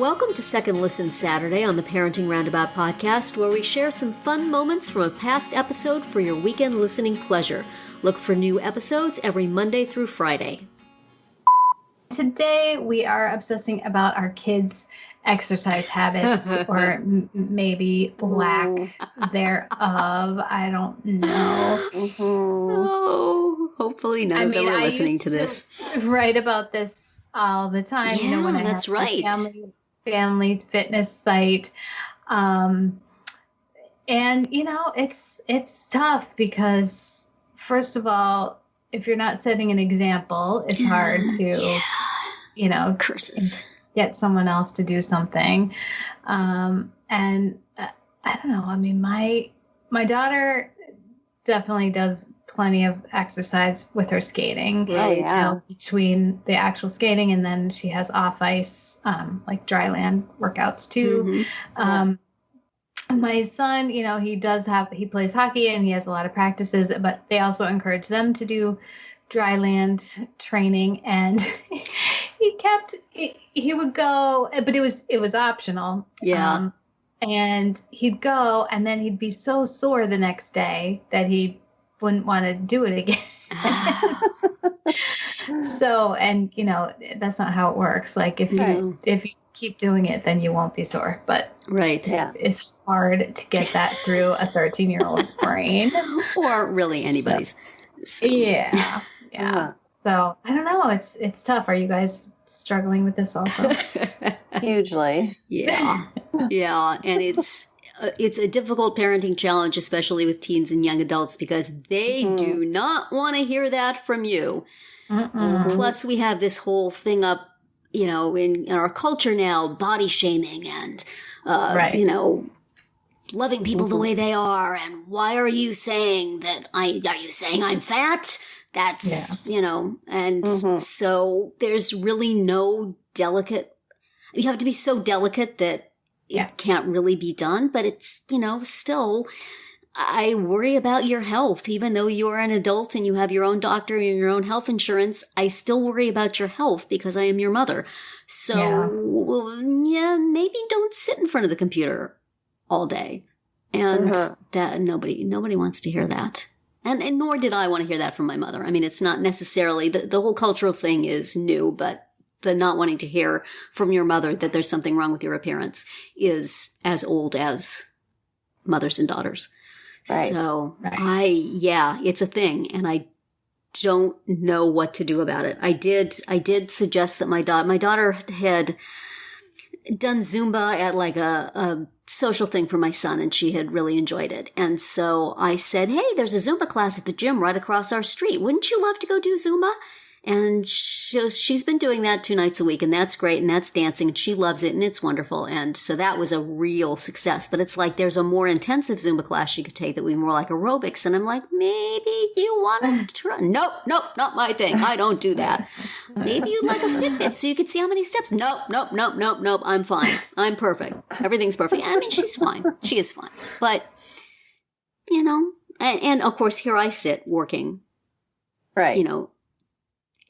Welcome to Second Listen Saturday on the Parenting Roundabout podcast, where we share some fun moments from a past episode for your weekend listening pleasure. Look for new episodes every Monday through Friday. Today we are obsessing about our kids' exercise habits or maybe lack thereof. I don't know. Oh, hopefully none of them are listening to this. Write about this all the time. Yeah, when I that's have right. Family fitness site. And it's tough because first of all, if you're not setting an example, it's hard to, curses. Get someone else to do something. I don't know. I mean, my daughter definitely does plenty of exercise with her skating. Right. Between the actual skating and then she has off ice, like dry land workouts too. My son, he plays hockey and he has a lot of practices, but they also encourage them to do dry land training. And he would go, but it was optional. Yeah. And he'd go and then he'd be so sore the next day that he wouldn't want to do it again. So, and that's not how it works. Like if you keep doing it, then you won't be sore. But it's hard to get that through a 13-year-old brain, or really anybody's. So. Yeah. So I don't know. It's tough. Are you guys struggling with this also? Hugely. Yeah. And it's a difficult parenting challenge, especially with teens and young adults, because they do not want to hear that from you. Plus, we have this whole thing up, in our culture now, body shaming and, loving people the way they are. And why are you saying that are you saying I'm fat? That's, and so there's really no you have to be so delicate that it can't really be done, but it's, still, I worry about your health. Even though you're an adult and you have your own doctor and your own health insurance, I still worry about your health because I am your mother. So, maybe don't sit in front of the computer all day. And that nobody wants to hear that. And nor did I want to hear that from my mother. I mean, it's not necessarily, the whole cultural thing is new, but the not wanting to hear from your mother that there's something wrong with your appearance is as old as mothers and daughters. Right. So it's a thing, and I don't know what to do about it. I did suggest that my daughter had done Zumba at like a social thing for my son, and she had really enjoyed it. And so I said, hey, there's a Zumba class at the gym right across our street. Wouldn't you love to go do Zumba? And she's been doing that 2 nights a week, and that's great, and that's dancing, and she loves it, and it's wonderful. And so that was a real success. But it's like there's a more intensive Zumba class she could take that would be more like aerobics. And I'm like, maybe you want to try. Nope, not my thing. I don't do that. Maybe you'd like a Fitbit so you could see how many steps. Nope. I'm fine. I'm perfect. Everything's perfect. I mean, she's fine. She is fine. But, and of course, here I sit working. Right.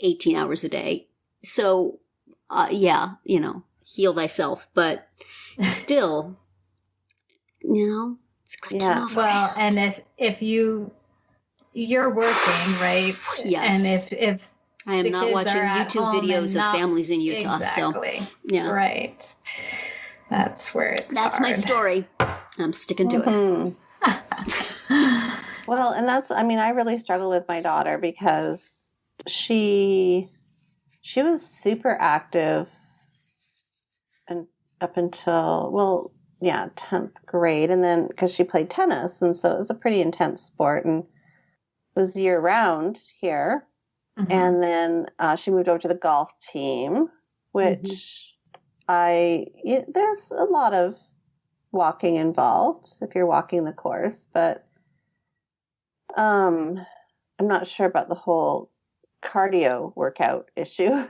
18 hours a day. So, heal thyself. But still, it's good to know. Well, and if you're working, right? Yes. And if I am not watching YouTube videos of families in Utah. Exactly. So, yeah. Right. That's where That's hard. my story. I'm sticking to it. Well, and I really struggle with my daughter because she was super active and up until 10th grade, and then because she played tennis, and so it was a pretty intense sport and was year round here. And then she moved over to the golf team, which there's a lot of walking involved if you're walking the course, but I'm not sure about the whole cardio workout issue.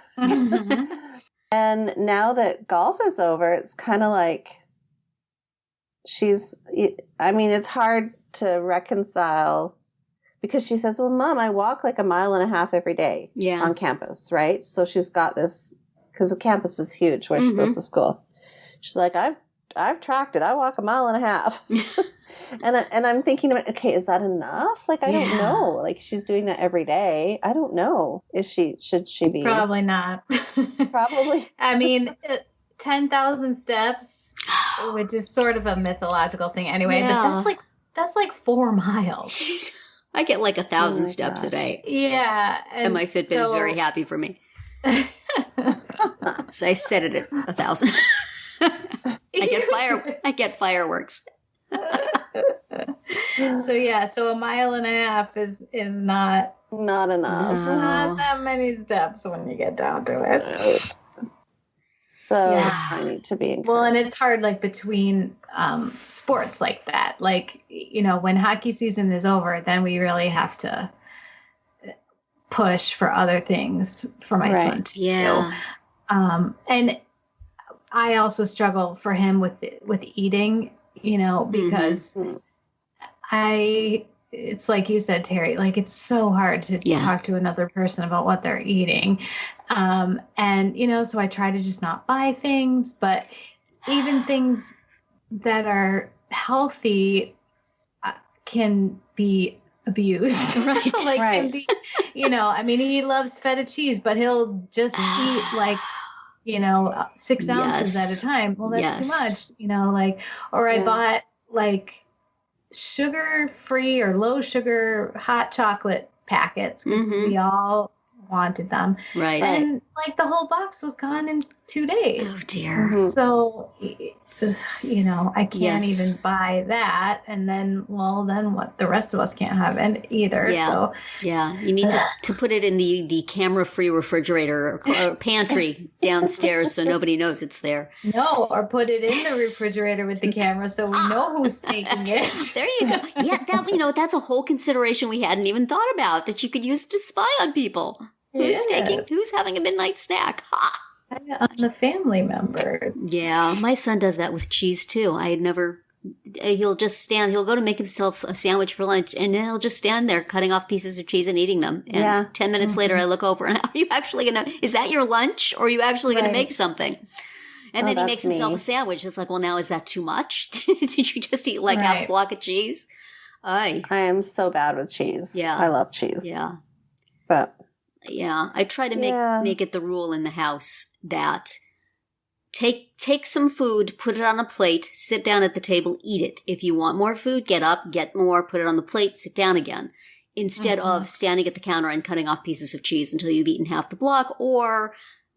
And now that golf is over, it's kind of like it's hard to reconcile because she says, well, Mom, I walk like 1.5 miles every day on campus, right? So she's got this, because the campus is huge where she goes to school. She's like, I've tracked it. I walk 1.5 miles. And I'm thinking, okay, is that enough? Like, I don't know. Like, she's doing that every day. I don't know. Should she be? Probably not. Probably. I mean, 10,000 steps, which is sort of a mythological thing anyway, but that's like 4 miles. I get like 1,000 steps a day. Yeah. And my Fitbit is very happy for me. So I set it at 1,000. I get fireworks. So 1.5 miles is not enough. Not that many steps when you get down to it. So I need to be encouraged. Well, and it's hard, like, between sports like that. Like, you know, when hockey season is over, then we really have to push for other things for my son too. Yeah. And I also struggle for him with eating, you know, because it's like you said, Terry, like, it's so hard to talk to another person about what they're eating. And, you know, so I try to just not buy things, but even things that are healthy can be abused. Right. Can be, you know, I mean, he loves feta cheese, but he'll just eat like, you know, 6 ounces at a time. Well, that's too much, you know, like, or I bought like sugar-free or low sugar hot chocolate packets because we all wanted them. Right. And like the whole box was gone in 2 days. Oh dear. So, you know, I can't even buy that. And then what? The rest of us can't have it either. Yeah. So you need to put it in the camera-free refrigerator or pantry downstairs so nobody knows it's there. No, or put it in the refrigerator with the camera so we know who's taking it. There you go. Yeah, that's a whole consideration we hadn't even thought about, that you could use to spy on people. Who's having a midnight snack? Ha! On the family members. Yeah, my son does that with cheese too. He'll go to make himself a sandwich for lunch, and he'll just stand there cutting off pieces of cheese and eating them. And 10 minutes later, I look over and, is that your lunch, or are you actually going to make something? And then he makes himself a sandwich. It's like, well, now is that too much? Did you just eat like half a block of cheese? I am so bad with cheese. Yeah. I love cheese. Yeah. But yeah, I try to make it the rule in the house that take some food, put it on a plate, sit down at the table, eat it. If you want more food, get up, get more, put it on the plate, sit down again. Instead of standing at the counter and cutting off pieces of cheese until you've eaten half the block, or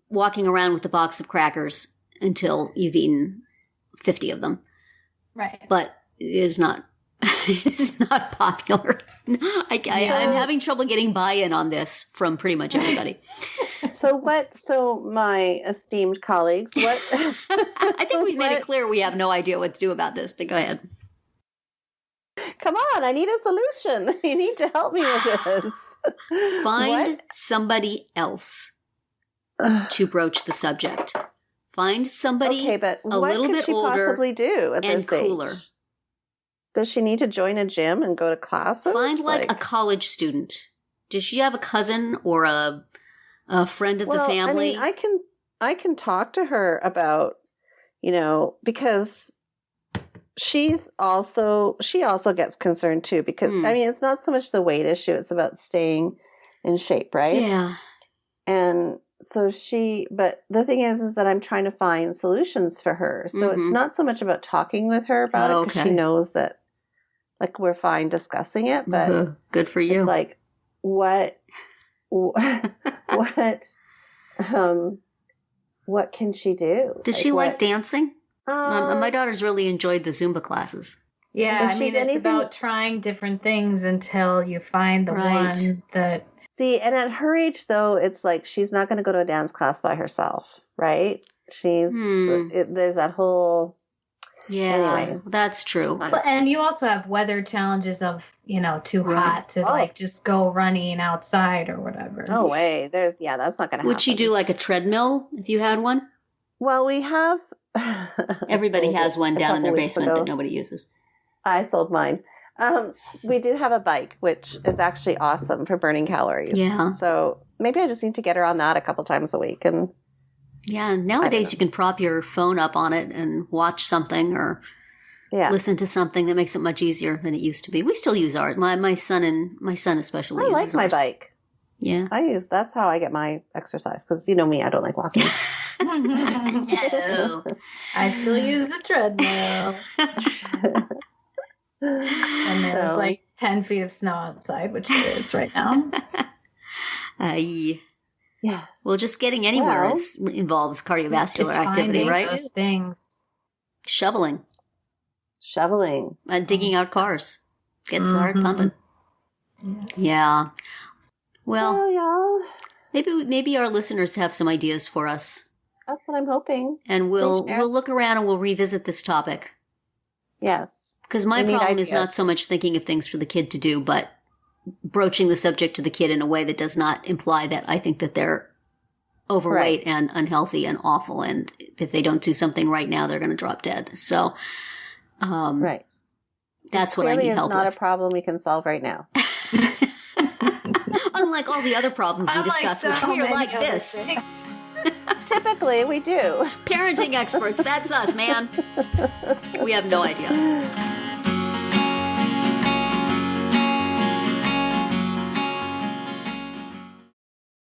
walking around with a box of crackers until you've eaten 50 of them. Right. But it is not popular. I'm having trouble getting buy-in on this from pretty much everybody. So my esteemed colleagues, what? I think we've made it clear we have no idea what to do about this, but go ahead. Come on, I need a solution. You need to help me with this. Find somebody else to broach the subject. Find somebody but a little bit older possibly do at and cooler. Age? Does she need to join a gym and go to classes? Find like a college student. Does she have a cousin or a friend of the family? I mean, I can talk to her about, you know, because she also gets concerned too, because I mean, it's not so much the weight issue, it's about staying in shape, right? Yeah. And so but the thing is that I'm trying to find solutions for her. So it's not so much about talking with her about it, because she knows that, like, we're fine discussing it, but good for you. It's like, what can she do? Does she like dancing? My daughter's really enjoyed the Zumba classes. Yeah, I mean, it's about trying different things until you find the one that... See, and at her age, though, it's like she's not going to go to a dance class by herself, right? There's that whole... Yeah, anyway, that's true. And you also have weather challenges of, you know, too hot to like just go running outside or whatever. No way. That's not going to happen. Would she do like a treadmill if you had one? Well, we have... Everybody has one down in their basement that nobody uses. I sold mine. We do have a bike, which is actually awesome for burning calories. Yeah. So maybe I just need to get her on that a couple times a week and Yeah, nowadays you can prop your phone up on it and watch something or listen to something that makes it much easier than it used to be. We still use ours. My son especially uses my ours. bike. Yeah. That's how I get my exercise, because you know me, I don't like walking. No. I still use the treadmill. And there's like 10 feet of snow outside, which there is right now. Yes. Well, just getting anywhere involves cardiovascular activity, right? Those things. Shoveling. And digging out cars. Gets the heart pumping. Yes. Yeah. Well, y'all. Maybe our listeners have some ideas for us. That's what I'm hoping. And we'll look around and we'll revisit this topic. Yes. Because my problem is not so much thinking of things for the kid to do, but broaching the subject to the kid in a way that does not imply that I think that they're overweight and unhealthy and awful, and if they don't do something right now, they're going to drop dead. So, that's what I need help with. It's not a problem we can solve right now. Unlike all the other problems we discuss, which we are like this. Typically, we do. Parenting experts, that's us, man. We have no idea.